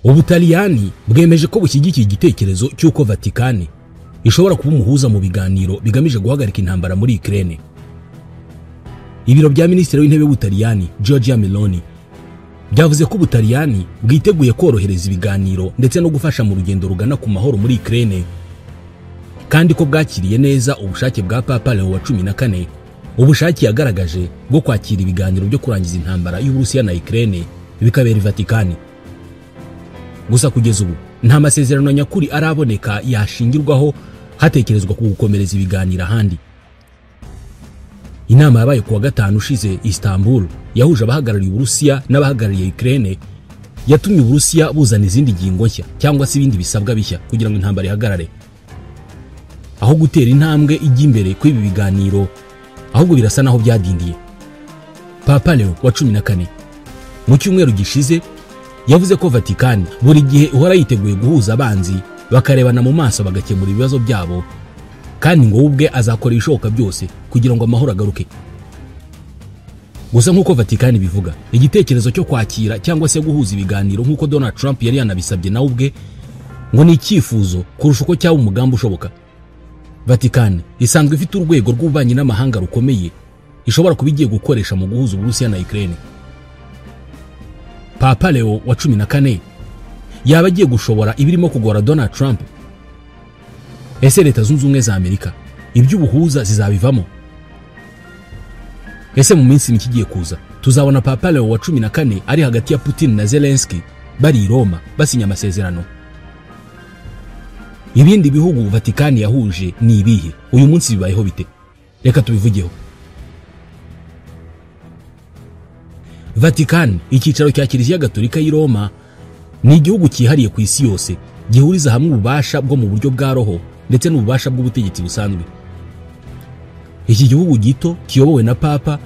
Ubutaliyani bwemeje ko bushyigikiye igitekerezo cy'uko Vatikani ishobora kuba umuhuza mu biganiro bigamije guhagarika intambara muri Ukraine. Ibiro bya Minisitiri w'Intebe w'Ubutaliyani Giorgia Meloni byavuze ko Ubutaliyani bwiteguye korohereza ibiganiro ndetse no gufasha mu rugendo rugana ku mahoro muri Ukraine, kandi ko bwakiriye neza ubushake bwa Papa Leo wa 14 ubushake yagaragaje bwo kwakira ibiganiro byo kurangiza intambara y'Uburusiya na Ukraine bikabera Vatikani. Gusa kugeza ubu nta masezerano nyakuri araboneka yashingirwaho hatekerezwa ku gukomereza ibiganiro ahandi. Inama yabaye kuwa gatanu ushize Istanbul yahuje abahagarariye Uburusiya n'abahagarariye Ukraine yatumye Uburusiya buzana izindi ngingo nshya cyangwa se ibindi bisabwa bishya kugira ngo intambara ihagarare. Aho gutera intambwe ijya imbere kw'ibi biganiro, ahubwo birasa naho byadindiye. Papa Leo wa 14 mu cyumweru gishize yavuze ko Vatikani buri gihe uhora yiteguye guhuza abanzi bakarebana mu maso bagakemura ibibazo byabo, kandi ngo ubwe azakora ibishoboka byose kugira ngo amahoro agaruke. Gusa nk'uko Vatikani bivuga, igitekerezo cyo kwakira cyangwa se guhuza ibiganiro nk'uko Donald Trump yari yanabisabye nawe ubwe ngo ni icyifuzo kurusha uko cyaba umugambi ushoboka. Vatikani isanzwe ifite urwego rw'ububanyi n'amahanga rukomeye ishobora kuba igiye gukoresha mu guhuza Uburusiya na Ukraine. Papa Leo wa 14 yaba agiye gushobora ibirimo kugora Donald Trump? Ese Leta Zunze Ubumwe za Amerika iby'ubuhuza zizabivamo? Ese mu minsi mike igiye kuza tuzabona Papa Leo wa 14 ari hagati ya Putin na Zelensky bari i Roma basinya amasezerano? Ibindi bihugu Vatikani yahuje ni ibihe? Uyu munsi bibayeho bite? Reka tubivugeho. Vatikani, icyicaro cya Kiliziya Gatolika y'i Roma, ni igihugu cyihariye ku isi yose gihuriza hamwe ububasha bwo mu buryo bwa roho ndetse n'ububasha bw'ubutegetsi busanzwe. Iki gihugu gito kiyobowe na Papa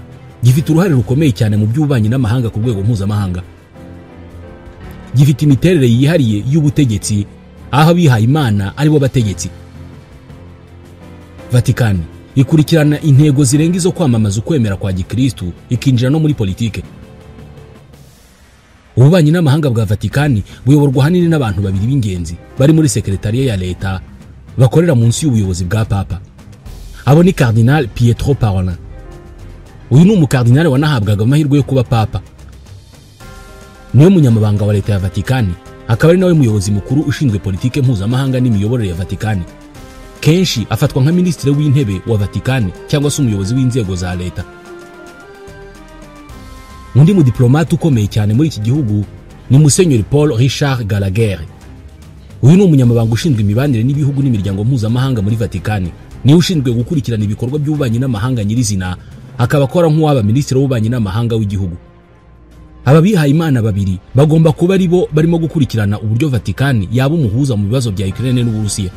gifite uruhare rukomeye cyane mu by'ububanyi n'amahanga ku rwego mpuzamahanga. Gifite imiterere yihariye y'ubutegetsi aho abihaye Imana ari bo bategetsi. Vatikani ikurikirana intego zirenga izo kwamamaza ukwemera kwa Gikristo, ikinjira no muri politike. Ububanyi n'amahanga bwa Vatikani buyoborwa hanini n'abantu babiri b'ingenzi bari muri sekretariya ya leta bakorera munsi y'ubuyobozi bwa Papa. Abo ni Cardinal Pietro Parolin. Uyu ni umukardinali wanahabwaga amahirwe yo kuba Papa. Niwe munyamabanga wa leta ya Vatikani, akaba ari nawe muyobozi mukuru ushinzwe politike mpuzamahanga n'imiyoborere ya Vatikani. Kenshi afatwa nka Minisitiri w'Intebe wa Vatikani cyangwa se umuyobozi w'inzego za leta. Undi mu diplomate ukomeye cyane muri iki gihugu ni Musenyeri Paul Richard Gallagher. Uyu ni umunyamabanga ushinzwe imibanire n'ibihugu n'imiryango mpuzamahanga muri Vatikani. Ni ushinzwe gukurikirana ibikorwa by'ububanyi n'amahanga nyirizina, akaba akora nk'uwaba Minisitiri w'ububanyi n'amahanga w'igihugu. Aba bihaye Imana babiri bagomba kuba ari bo barimo gukurikirana uburyo Vatikani yaba umuhuza mu bibazo bya Ukraine n'Uburusiya.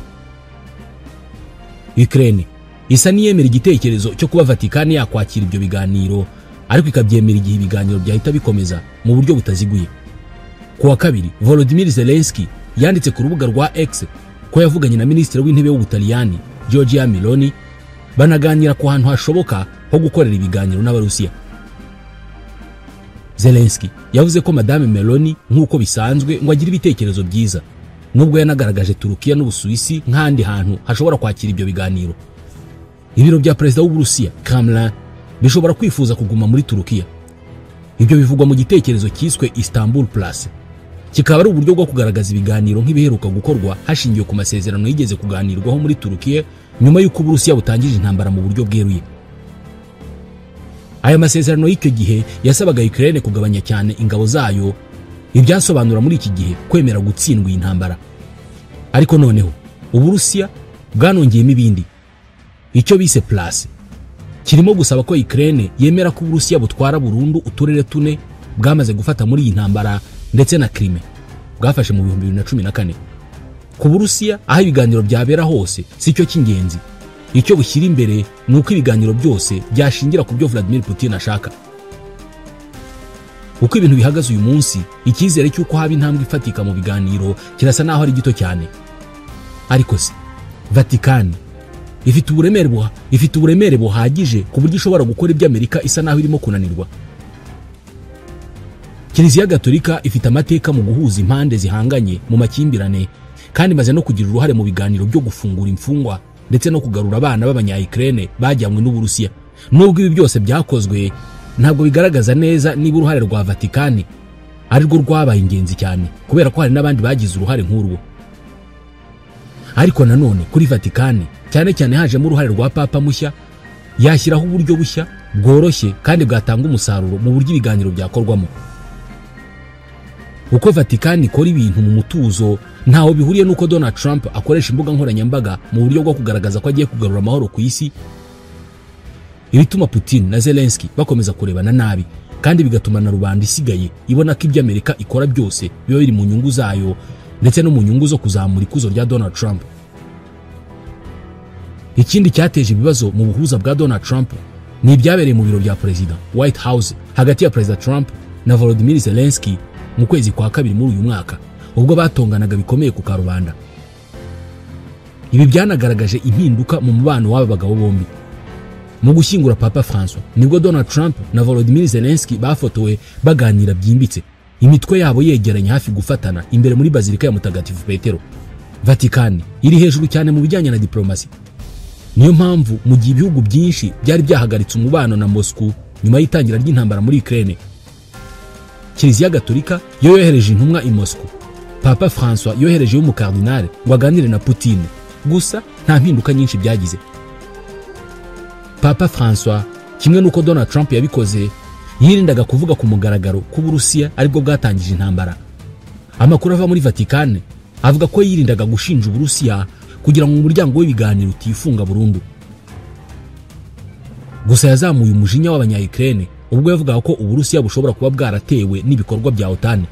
Ukraine isa niyemera igitekerezo cyo kuba Vatikani yakwakira ibyo biganiro, ariko ikabyemera igihe ibiganiro byahita bikomeza mu buryo butaziguye. Kuwa kabiri, Volodymyr Zelensky yanditse ku rubuga rwa X ko yavuganye na Minisitiri w'Intebe w'Ubutaliyani Giorgia Meloni banaganira ku hantu hashoboka ho gukorera ibiganiro n'Abarusiya. Zelensky yavuze ko Madame Meloni nk'uko bisanzwe ngo agira ibitekerezo byiza, nubwo yanagaragaje Turukiya n'Ubusuwisi nk'ahandi hantu hashobora kwakira ibyo biganiro. Ibiro bya Perezida w'Uburusiya Kremlin bishobora kwifuza kuguma muri Turukiya. Ibyo bivugwa mu gitekerezo cyiswe Istanbul Plus, kikaba ari uburyo bwo kugaragaza ibiganiro nk'ibiheruka gukorwa hashingiwe ku masezerano yigeze kuganirwaho muri Turukiya nyuma y'uko Uburusiya butangije intambara mu buryo bweruye. Aya masezerano y'icyo gihe yasabaga Ukraine kugabanya cyane ingabo zayo, ibyasobanura muri iki gihe kwemera gutsindwa iyi ntambara. Ariko noneho Uburusiya bwanongeyemo ibindi, icyo bise Plus, kirimo gusaba ko Ukraine yemera ko Uburusiya butwara burundu uturere tune bwamaze gufata muri iyi ntambara ndetse na Crimea bwafashe mu 2014. Ku Burusiya aho ibiganiro byabera hose si cyo cy'ingenzi. Icyo bushyira imbere ni uko ibiganiro byose byashingira ku byo Vladimir Putin ashaka. Uko ibintu bihagaze uyu munsi, icyizere cy'uko haba intambwe ifatika mu biganiro kirasa naho ari gito cyane. Ariko se Vatikani ifite uburemere buhagije ku buryo ishobora gukora ibyo Amerika isa naho irimo kunanirwa? Kiliziya Gatolika ifite amateka mu guhuza impande zihanganye mu makimbirane kandi maze no kugira uruhare mu biganiro byo gufungura imfungwa ndetse no kugarura abana b'abanya-Ukraine bajyanywe n'Uburusiya. Nubwo ibi byose byakozwe, ntabwo bigaragaza neza niba uruhare rwa Vatikani ari rwo rwabaye ingenzi cyane, kubera ko hari n'abandi bagize uruhare nk'urwo. Ariko nanone kuri Vatikani cyane cyane hajemo uruhare rwa Papa mushya, yashyiraho uburyo bushya bworoshye kandi bwatanga umusaruro mu buryo ibiganiro byakorwamo. Uko Vatikani ikora ibintu mu mutuzo ntaho bihuriye nuko Donald Trump akoresha imbuga nkoranyambaga mu buryo bwo kugaragaza ko agiye kugarura amahoro ku isi. Ibituma Putin na Zelensky bakomeza kurebana nabi kandi bigatuma na rubanda isigaye ibona ko ibyo Amerika ikora byose biba biri mu nyungu zayo ndetse no mu nyungu zo kuzamura ikuzo rya Donald Trump. Ikindi cyateje ibibazo mu buhuza bwa Donald Trump ni ibyabereye mu biro bya President White House hagati ya President Trump na Volodymyr Zelensky mu kwezi kwa kabiri muri uyu mwaka, ubwo batonganaga bikomeye ku karubanda. Ibi byanagaragaje impinduka mu mubano w'aba bagabo bombi. Mu gushyingura Papa François nibwo Donald Trump na Volodymyr Zelensky bafotowe baganira byimbitse, imitwe yabo yegeranye hafi gufatana imbere muri Bazilika ya Mutagatifu Petero. Vatikani iri hejuru cyane mu bijyanye na diplomasi. Niyo mpamvu mu gihe ibihugu byinshi byari byahagaritse umubano na Moscow nyuma y'itangira ry'intambara muri Ukraine, Kiliziya Gatolika yo yohereje intumwa i Moscow. Papa François yohereje umukardinale ngo aganire na Putin, gusa nta mpinduka nyinshi byagize. Papa François kimwe nuko Donald Trump yabikoze, yirindaga kuvuga ku mugaragaro ko Uburusiya aribwo bwatangije intambara. Amakuru ava muri Vatikani avuga ko yirindaga gushinja Uburusiya kugira ngo umuryango w'ibiganiro utifunga burundu. Gusa yazamuye umujinya w'abanya-Ukraine ubwo yavugaga ko Uburusiya bushobora kuba bwaratewe n'ibikorwa bya OTAN.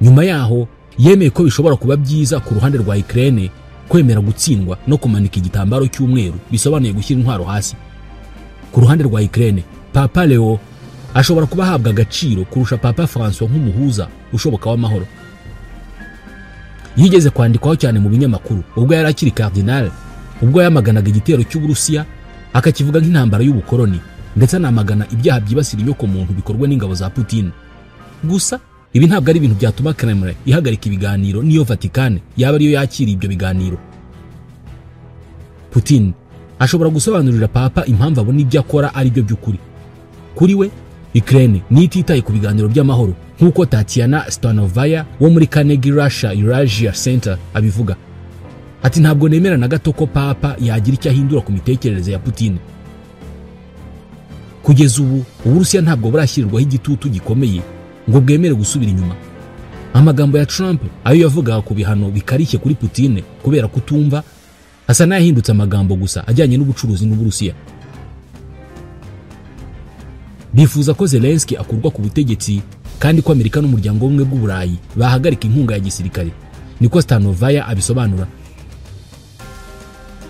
Nyuma yaho yemeye ko bishobora kuba byiza ku ruhande rwa Ukraine kwemera gutsindwa no kumanika igitambaro cy'umweru bisobanuye gushyira intwaro hasi. Ku ruhande rwa Ukraine, Papa Leo ashobora kuba ahabwa agaciro kurusha Papa François nk'umuhuza ushoboka w'amahoro. Yigeze kwandikwaho cyane mu binyamakuru ubwo yari akiri cardinal, ubwo yamaganaga igitero cy'Uburusiya akakivuga nk'intambara y'ubukoloni ndetse anamagana ibyaha byibasira inyoko muntu bikorwa n'ingabo za Putin. Gusa ibi ntabwo ari ibintu byatuma Kremlin ihagarika ibiganiro niyo Vatikani yaba ariyo yakira ibyo biganiro. Putin ashobora gusobanurira Papa impamvu abona ibyo akora ari byo by'ukuri. Kuri we, Ukraine nititaye ku biganiro by'amahoro nk'uko Tatiana Stanovaya wo muri Carnegie Russia Eurasia Center abivuga. Ati ntabwo nemera na gato ko Papa yagira icyo ahindura ku mitekerereze ya Putin. Kugeza ubu Uburusiya ntabwo burashyirirwaho igitutu gikomeye ngo bwemere gusubira inyuma. Amagambo ya Trump ayo yavugaga ku bihano bikarishye kuri Putin kubera kutumva asa n'ayahindutse amagambo gusa ajyanye n'ubucuruzi n'Uburusiya. Bifuza ko Zelensky akurwa ku butegetsi kandi ko Amerika n'umuryango w'ubumwe bw'Uburayi bahagarika inkunga ya gisirikare, niko Stanovaya abisobanura.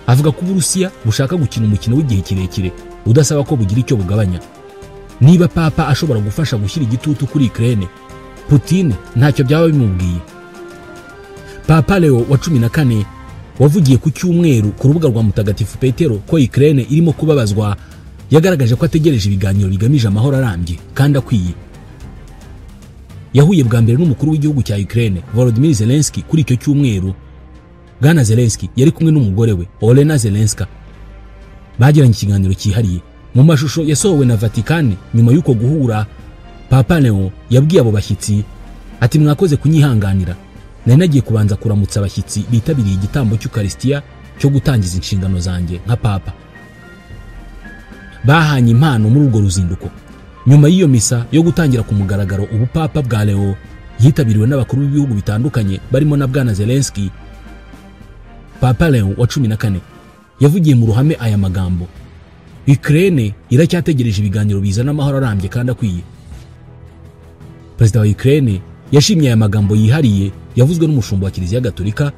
Avuga ko Uburusiya bushaka gukina umukino w'igihe kirekire udasaba ko bugira icyo bugabanya. Niba Papa ashobora gufasha gushyira igitutu kuri Ukraine, Putin ntacyo byaba bimubwiye. Papa Leo wa 14 wavugiye ku cyumweru ku rubuga rwa Mutagatifu Petero ko Ukraine irimo kubabazwa, yagaragaje ko ategereje ibiganiro bigamije amahoro arambye kandi akwiye. Yahuye bwa mbere n'umukuru w'igihugu cya Ukraine Volodymyr Zelensky kuri icyo cyumweru. Bwana Zelensky yari kumwe n'umugore we Olena Zelenska. Bagiranye ikiganiro cyihariye. Mu mashusho yasohowe na Vatikani nyuma y'uko guhura, Papa Leo yabwiye abo bashyitsi ati mwakoze kunyihanganira, nari nagiye kubanza kuramutsa abashyitsi bitabiriye igitambo cy'Ukaristiya cyo gutangiza inshingano zanjye nka Papa. Bahanye impano muri urwo ruzinduko. Nyuma y'iyo misa yo gutangira ku mugaragaro ubupapa bwa Leo yitabiriwe n'abakuru b'ibihugu bitandukanye barimo na Bwana Zelensky, Papa Leo wa 14 yavugiye mu ruhame aya magambo: Ukraine iracyategereje ibiganiro bizana amahoro arambye kandi akwiye. Perezida wa Ukraine yashimye aya magambo yihariye yavuzwe n'umushumba wa Kiliziya Gatolika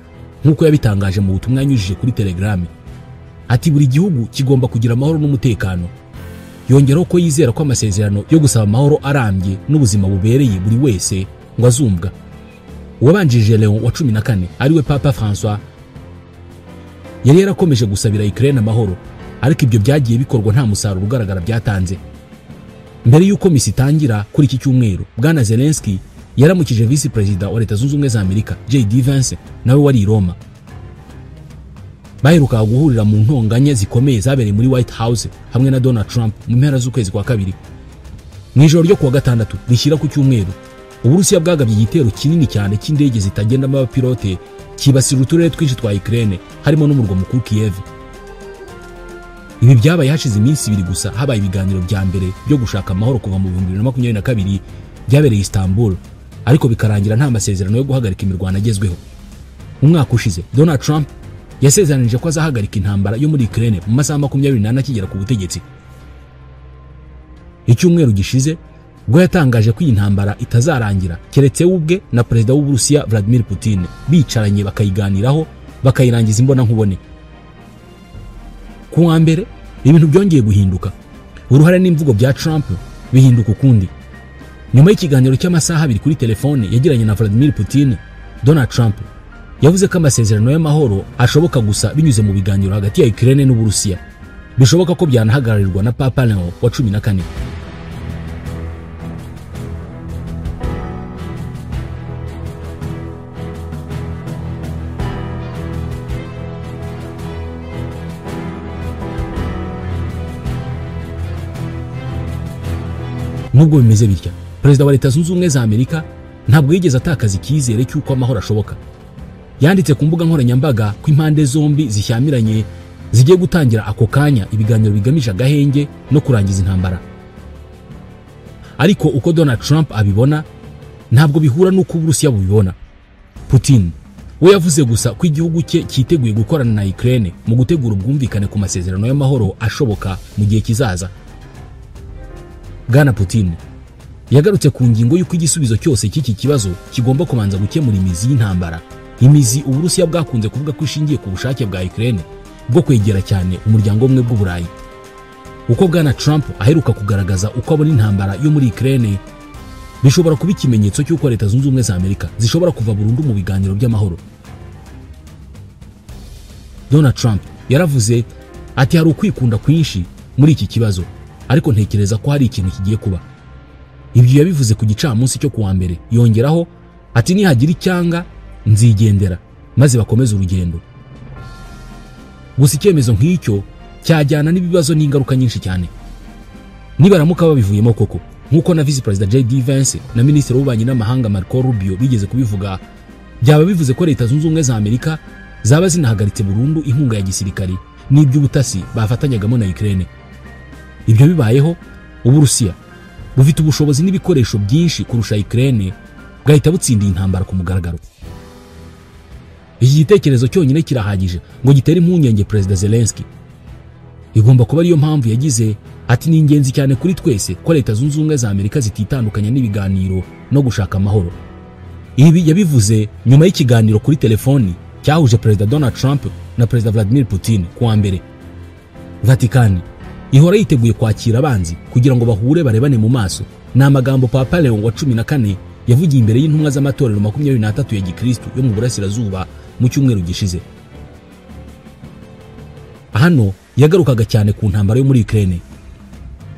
nk'uko yabitangaje mu butumwa yanyujije kuri Telegram. Ati buri gihugu kigomba kugira amahoro n'umutekano. Yongeraho ko yizera ko amasezerano yo gusaba amahoro arambye n'ubuzima bubereye buri wese ngo azumvwa. Uwabanjije Leo wa 14 ariwe Papa François yari yarakomeje gusabira Ukraine amahoro, ariko ibyo byagiye bikorwa nta musaruro ugaragara byatanze. mbere y'uko misi itangira kuri iki cyumweru, bwana Zelensky yaramukije Vice Perezida wa Leta Zunze Ubumwe za Amerika J.D. Vance nawe wari i Roma. Baherukaga guhurira mu ntonganya zikomeye zabereye muri White House hamwe na Donald Trump mu mpera z'ukwezi kwa kabiri. Mu ijoro ryo kuwa gatandatu rishyira ku cyumweru, Uburusiya bwagabye igitero kinini cyane cy'indege zitagendamo abapilote kibasira uturere twinshi twa Ukraine harimo n'umurwa mukuru Kiev. Ibi byabaye hashize iminsi 2 gusa habaye ibiganiro bya mbere byo gushaka amahoro kuva mu 2022 byabereye Istanbul, ariko bikarangira nta masezerano yo guhagarika imirwano agezweho. Umwaka ushize Donald Trump yasezeranije ko azahagarika intambara yo muri Ukraine mu masaha 24 akigera ku butegetsi. Icyumweru gishize ubwo yatangaje ko iyi ntambara itazarangira keretse ubwe na perezida w'Uburusiya Vladimir Putin bicaranye bakayiganiraho bakayirangiza imbona nkubone. Ku wa mbere ibintu byongeye guhinduka, uruhare n'imvugo bya Trump bihinduka ukundi. Nyuma y'ikiganiro cy'amasaha 2 kuri telefone yagiranye na Vladimir Putin, Donald Trump yavuze ko amasezerano y'amahoro ashoboka gusa binyuze mu biganiro hagati ya Ukraine n'Uburusiya, bishoboka ko byanahagararirwa na Papa Leo wa 14. Nubwo bimeze bitya, Perezida wa Leta Zunze Ubumwe za Amerika ntabwo yigeze atakaza icyizere cy'uko amahoro ashoboka. Yanditse ku mbuga nkoranyambaga ko impande zombi zishyamiranye zigiye gutangira ako kanya ibiganiro bigamije agahenge no kurangiza intambara. Ariko uko Donald Trump abibona ntabwo bihura n'uko Uburusiya bubibona. Putin we yavuze gusa ko igihugu cye cyiteguye gukorana na Ukraine mu gutegura ubwumvikane ku masezerano y'amahoro ashoboka mu gihe kizaza. Bwana Putin yagarutse ku ngingo y'uko igisubizo cyose cy'iki kibazo kigomba kubanza gukemura imizi y'intambara, imizi Uburusiya bwakunze kuvuga ko ishingiye ku bushake bwa Ukraine bwo kwegera cyane umuryango umwe bw'Uburayi. Uko Bwana Trump aheruka kugaragaza uko abona intambara yo muri Ukraine bishobora kuba ikimenyetso cy'uko Leta Zunze Ubumwe za Amerika zishobora kuva burundu mu biganiro by'amahoro. Donald Trump yaravuze ati hari ukwikunda kwinshi muri iki kibazo, ariko ntekereza ko hari ikintu kigiye kuba. Ibyo yabivuze ku gicamunsi cyo kuwa mbere, yongeraho ati nihagira icyanga nzigendera maze bakomeza urugendo. Gusa icyemezo nk'icyo cyajyana n'ibibazo n'ingaruka nyinshi cyane. Nibaramuka babivuyemo koko, nkuko na Vice President J.D. Vance na Minisitiri w'Ububanyi n'Amahanga Marco Rubio bigeze kubivuga, byaba bivuze ko Leta Zunze Ubumwe za Amerika zaba zinahagaritse burundu inkunga ya gisirikari n'iby'ubutasi bafatanyagamo na Ukraine. Ibyo bibayeho, Uburusiya bufite ubushobozi n'ibikoresho byinshi kurusha Ukraine bwahita butsindiye intambara ku mugaragaro. Iki gitekerezo cyonyine kirahagije ngo gitere impungenge Perezida Zelensky. Igomba kuba ariyo mpamvu yagize ati ni ingenzi cyane kuri twese ko Leta Zunze Ubumwe za Amerika zititandukanya n'ibiganiro no gushaka amahoro. Ibi yabivuze nyuma y'ikiganiro kuri telefoni cyahuje Perezida Donald Trump na Perezida Vladimir Putin ku wa mbere. Vatican ihora yiteguye kwakira abanzi kugira ngo bahure barebane mu maso. Ni amagambo Papa Leo wa 14 yavugiye imbere y'intumwa z'amatorero 23 ya Gikristo yo mu Burasirazuba mu cyumweru gishize. Hano yagarukaga cyane ku ntambara yo muri Ukraine.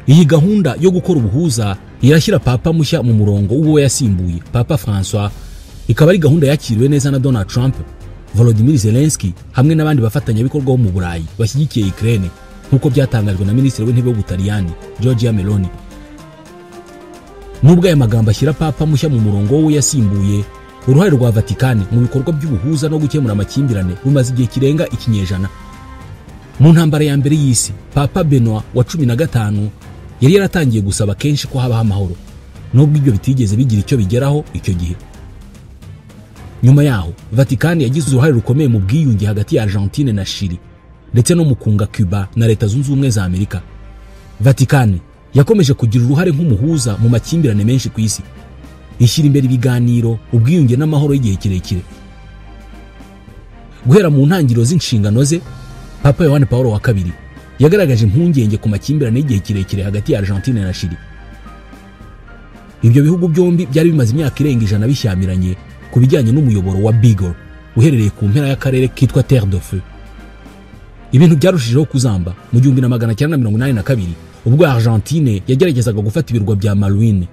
Iyi gahunda yo gukora ubuhuza irashyira Papa mushya mu murongo uwo yasimbuye Papa François, ikaba ari gahunda yakiriwe neza na Donald Trump, Volodymyr Zelensky hamwe n'abandi bafatanya bikorwa mu Burayi bashyigikiye Ukraine, nkuko byatangajwe na Minisitiri w'Intebe w'Ubutaliyani Giorgia Meloni. Nubwo aya magambo ashyira Papa mushya mu murongo wo yasimbuye, uruhare rwa Vatican mu bikorwa by'ubuhuza no gukemura amakimbirane rumaze igihe kirenga ikinyejana. Mu ntambara ya mbere y'isi, Papa Benoit wa 15 yari yaratangiye gusaba kenshi ko habaho amahoro, nubwo ibyo bitigeze bigira icyo bigeraho icyo gihe. Nyuma yaho, Vatican yagize uruhare rukomeye mu bwiyunge hagati ya Argentine na Chile, ndetse no mu kunga Cuba na Leta Zunze Ubumwe za Amerika. Vatican yakomeje kugira uruhare nk'umuhuza mu makimbirane menshi ku isi, ishyira imbere ibiganiro, ubwiyunge n'amahoro y'igihe kirekire. Guhera mu ntangiriro z'inshingano ze, Papa Yohani Paulo wa II yagaragaje impungenge ku makimbirane y'igihe kirekire hagati ya Argentine na Chile. Ibyo bihugu byombi byari bimaze imyaka irenga 100 bishyamiranye ku bijyanye n'umuyoboro wa Beagle uherereye ku mpera y'akarere kitwa Terre de Feu. Ibintu byarushijeho kuzamba mu 1982 ubwo Argentine yageragezaga gufata ibirwa bya Malouine.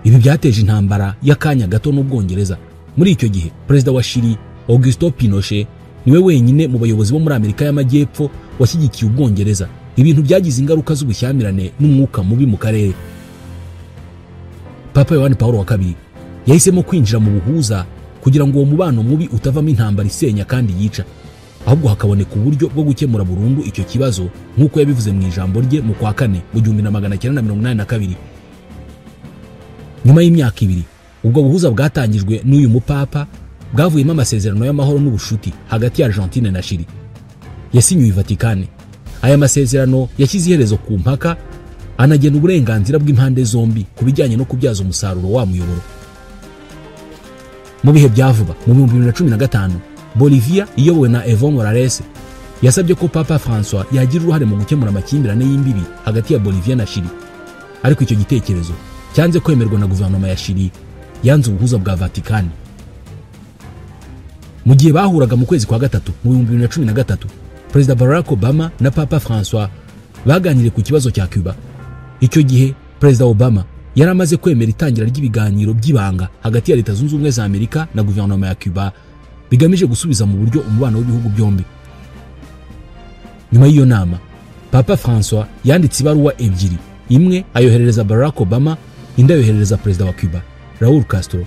Ibi byateje intambara y'akanya gato n'Ubwongereza. Muri icyo gihe perezida wa Chili Augusto Pinochet niwe wenyine mu bayobozi bo muri Amerika y'Amajyepfo washyigikiye Ubwongereza. Ibintu byagize ingaruka z'ubushyamirane n'umwuka mubi mu karere. Papa Yohani Pawulo wa kabiri yahisemo kwinjira mu buhuza kugira ngo uwo mubano mubi utavamo intambara isenya kandi yica, ahubwo hakaboneka uburyo bwo gukemura burundu icyo kibazo nk'uko yabivuze mu ijambo rye mu kwa kane mu 1982. Nyuma y'imyaka 2 ubwo buhuza bwatangijwe n'uyu mupapa bwavuyemo amasezerano y'amahoro n'ubushuti hagati ya Argentine na Chili yasinywe i Vatican. Aya masezerano yashyize iherezo ku mpaka, anagena uburenganzira bw'impande zombi ku bijyanye no kubyaza umusaruro wa muyoboro. Mu bihe bya vuba mu 2015 Bolivia iyobowe na Evo Morales yasabye ko Papa François yagira uruhare mu gukemura amakimbirane y'imbibi hagati ya Bolivia na Chili, ariko icyo gitekerezo cyanze kwemerwa na guverinoma ya Chili yanze ubuhuza bwa Vatican. Mu gihe bahuraga mu kwezi kwa gatatu mu 2013 Perezida Barack Obama na Papa François baganiriye ku kibazo cya Cuba. Icyo gihe Perezida Obama yari amaze kwemera itangira ry'ibiganiro by'ibanga hagati ya Leta Zunze Ubumwe za Amerika na guverinoma ya Cuba bigamije gusubiza mu buryo umubano w'ibihugu byombi. Nyuma y'iyo nama Papa François yanditse ibaruwa ebyiri, imwe ayoherereza Barack Obama, indi ayoherereza Perezida wa Cuba Raul Castro.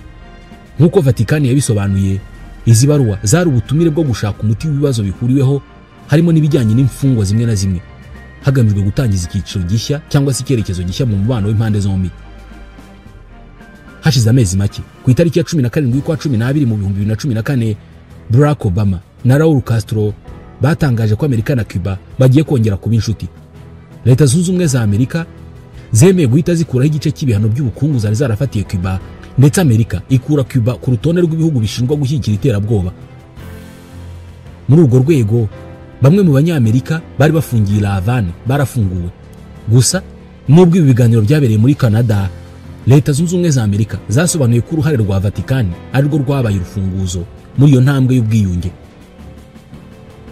Nk'uko Vatican yabisobanuye, izi baruwa zari ubutumire bwo gushaka umuti w'ibibazo bihuriweho, harimo n'ibijyanye n'imfungwa zimwe na zimwe, hagamijwe gutangiza icyiciro gishya cyangwa se icyerekezo gishya mu mubano w'impande zombi. Hashize amezi make, ku itariki ya 17 kwa 12 mu 2014, Barack Obama na Raul Castro batangaje ko Amerika na Cuba bagiye kongera kuba inshuti. Leta Zunze Ubumwe za Amerika zemeye guhita zikuraho igice cy'ibihano by'ubukungu zari zarafatiye Cuba, ndetse Amerika ikura Cuba ku rutonde rw'ibihugu bishinjwa gushyigikira iterabwoba. Muri urwo rwego bamwe mu banyamerika bari bafungiye La Havane barafunguwe. Gusa nubwo ibi biganiro byabereye muri Canada, Leta Zunze Ubumwe za Amerika zasobanuye ko uruhare rwa Vatican ari rwo rwabaye urufunguzo muri iyo ntambwe y'ubwiyunge.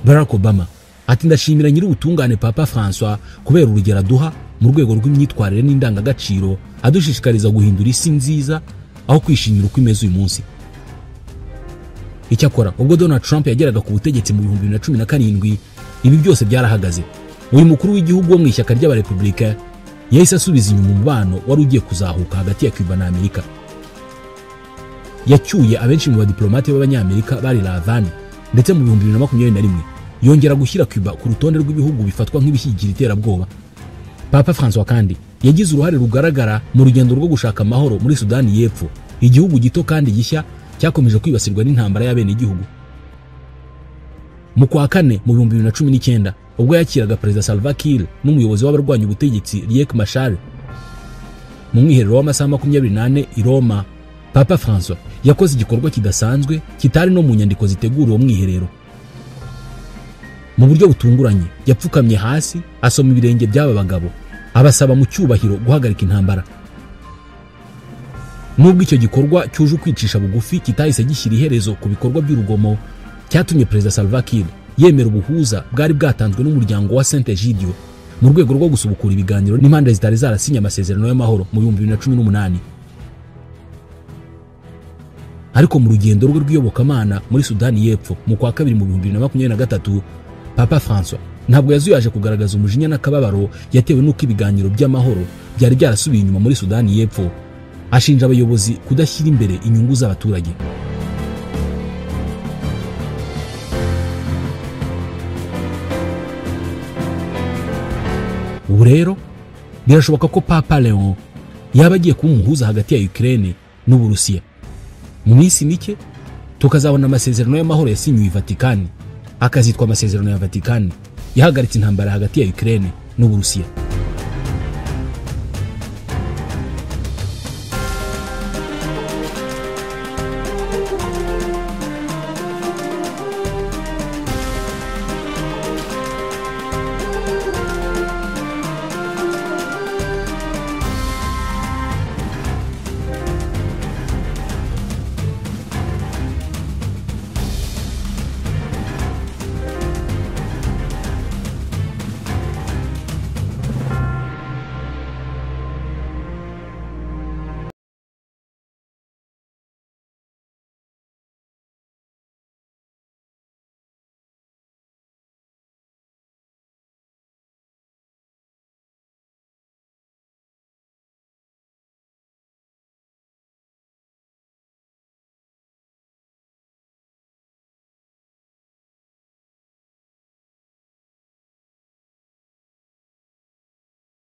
Barack Obama ati ndashimira nyiri ubutungane Papa François kubera urugero aduha mu rwego rw'imyitwarire n'indangagaciro, adushishikariza guhindura isi nziza aho kwishimira uko imeze uyu munsi. Icyakora ubwo Donald Trump yageraga ku butegetsi mu 2017, ibi byose byarahagaze. Uyu mukuru w'igihugu wo mu ishyaka ry'abarepublika yahise asubiza inyuma umubano wari ugiye kuzahuka hagati ya Cuba na Amerika. Yacyuye abenshi mu badiplomate b'abanyamerika bari La Havane, ndetse mu 2021 yongera gushyira Cuba ku rutonde rw'ibihugu bifatwa nk'ibishyigikira iterabwoba. Papa François kandi yagize uruhare rugaragara mu rugendo rwo gushaka amahoro muri Sudani y'Epfo, igihugu gito kandi gishya cyakomeje kwibasirwa n'intambara y'abene igihugu. Mu kwa kane mu 2019 ubwo yakiraga Perezida Salva Kiir n'umuyobozi w'abarwanya ubutegetsi Riek Machar mu mwiherero w'amasaha 28 i Roma, Papa François yakoze igikorwa kidasanzwe kitari no mu nyandiko zitegura uwo mwiherero. Mu buryo butunguranye yapfukamye hasi asoma ibirenge by'aba bagabo, abasaba mu cyubahiro guhagarika intambara. Nubwo icyo gikorwa cyuje ukwicisha bugufi kitahise gishyira iherezo ku bikorwa by'urugomo, cyatumye Perezida Salva Kiir yemera ubuhuza bwari bwatanzwe n'umuryango wa Saint-Egidio mu rwego rwo gusubukura ibiganiro n'impande zitari zarasinya amasezerano y'amahoro mu 2018. Ariko mu rugendo rwe rw'iyobokamana muri Sudani y'Epfo mu kwa kabiri mu 2023, Papa François ntabwo yazuyaje kugaragaza umujinya n'akababaro yatewe n'uko ibiganiro by'amahoro byari byarasubiye inyuma muri Sudani y'Epfo. Ashinja abayobozi kudashyira imbere inyungu z'abaturage. Ubu rero birashoboka ko Papa Leon yaba agiye kuba umuhuza hagati ya Ukraine n'Uburusiya. Mu minsi mike tukazabona amasezerano y'amahoro yasinywe i Vatican, akazitwa amasezerano ya Vatican yahagaritse intambara hagati ya Ukraine n'Uburusiya.